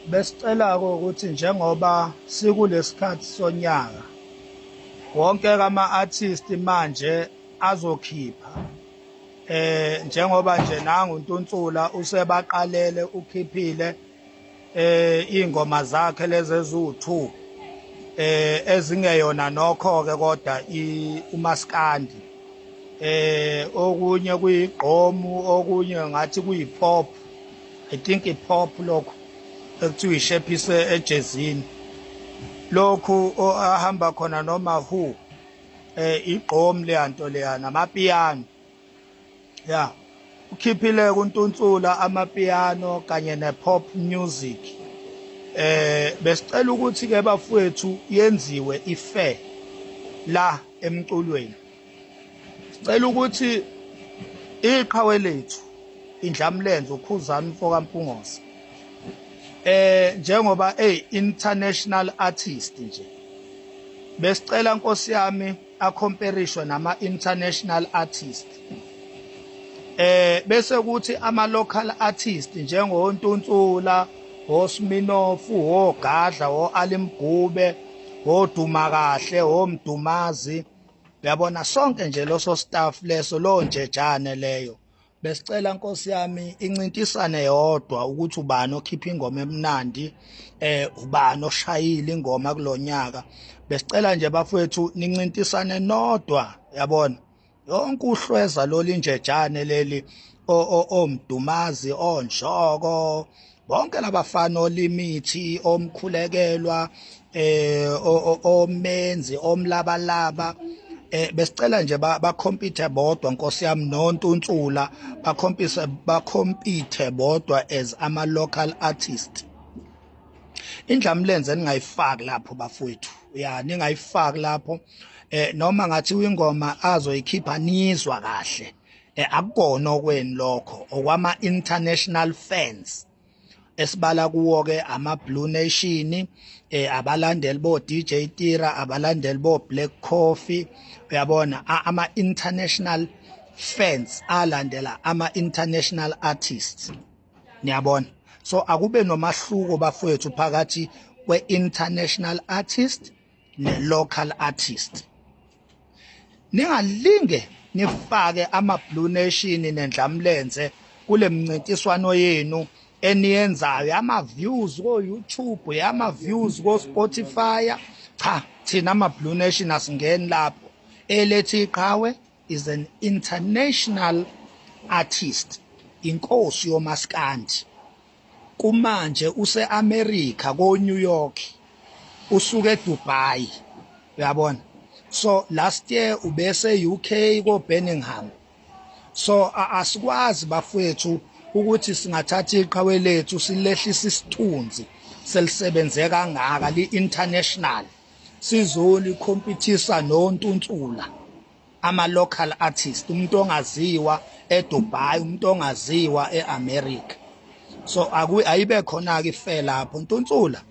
Besicela-ke ukuthi njengoba sikulesikhathi sonyaka wonke ama-artist manje azokhipha njengoba nje nangu uNtunsula usebaqalele ukhiphile ingoma zakhe lezi eziwu-2 ezingeyona nokho-ke kodwa umaskandi okunye kuyigqomu okunye ngathi kuyi-pop. I think i-pop lokho ekuthiwa ishepise ejezini lokhu ahamba khona noma who igqomu leyanto leya namapiyano ya ukhiphile kuNtunsula amapiyano kanye ne-pop music. Besicela ukuthi-ke bafowethu yenziwe ifair la emculweni. Sicela ukuthi iqhawe lethu indlamlenze uKhuzani Mfokampungose njengoba international artist nje besicela Nkosi yami acomparishwe nama-international artist bese kuthi ama-local artist njengoNtunsula, oSminoff, oGadla, o-Ali Mgube, oDuma Kahle, oMdumazi, uyabona sonke nje loso staff leso lo njejane leyo. Besicela Nkosi yami incintisane yodwa ukuthi ubani okhipha ingoma emnandi ubani oshayile ingoma kulonyaka. Besicela nje bafowethu nincintisane nodwa yabona yonke uhlweza loli njejane leli oMdumazi, oNjoko, bonke labafana oLimithi, omkhulekelwa oMenzi, omlabalaba besicela nje bakhompithe bodwa Nkosi yami noNtunsula bakhompithe bodwa as ama-local artist. Indlamlenze ningayifaki lapho bafowethu ya ningayifaki lapho noma ngathi ingoma azoyikhipha nizwa kahle akukona okweni lokho okwama-international fans esibala kuwo-ke ama-Blue Nation abalandeli bo-DJ Tira, abalandeli bo-Black Coffee, uyabona ama-international fans alandela ama-international artists niyabona. So akube nomahluko bafowethu phakathi kwe-international artist ne-local artist. Ningalinge nifake ama-Blue Nation nendlamlenze kule mncintiswano yenu eniyenzayo ama-views ko-YouTube, ama-views ko-Spotify. Cha, thina ama-Blue Nation asingeni lapho. Elethi Iqhawe is an international artist, inkosi yomaskandi. Kumanje use-America ko-New York, usuke eDubai, uyabona. So last year ubese UK ko-Birmingham. So asikwazi bafowethu ukuthi singathatha iqhawe lethu silehlisa isithunzi selisebenze kangaka li-international sizoli competisa noNtunsula ama-local artist, umuntu ongaziwa eDubai, umuntu ongaziwa e-America. So ayibe khona-ke ife lapho. Ntunsula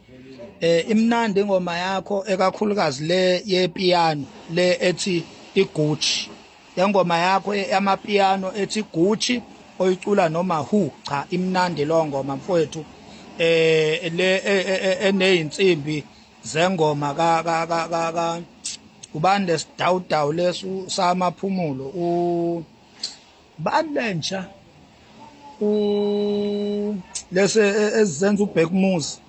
imnandi ingoma yakho ekakhulukazi le yepiano le ethi iGucci. Ingoma yakho yamapiyano ethi Gucci oyicula noma who, cha imnandi lo ngoma mfowethu le eneyinsimbi zengoma ka ubani lesidawudawu lesu samaphumulo ubani lentsha lese ezenza uBackmoose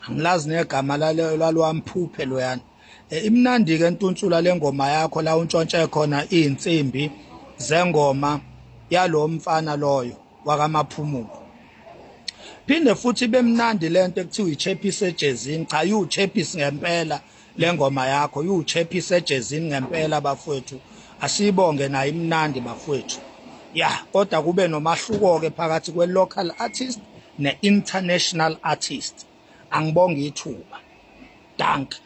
angilazi negama lalwamphuphe loyana. Imnandi ke Ntunsula lengoma yakho la untshontshe khona izinsimbi zengoma yalo mfana loyo wakamaphumulo. Phinde futhi bemnandi lento ekuthiwa ichepise ejezini. Cha yichepise ngempela lengoma yakho, yichepise ejezini ngempela bafowethu. Asibonge nayo imnandi bafowethu. Ya, kodwa kube nomahluko ke phakathi kwe-local artist ne-international artist. Angibonge ithuba. Danke.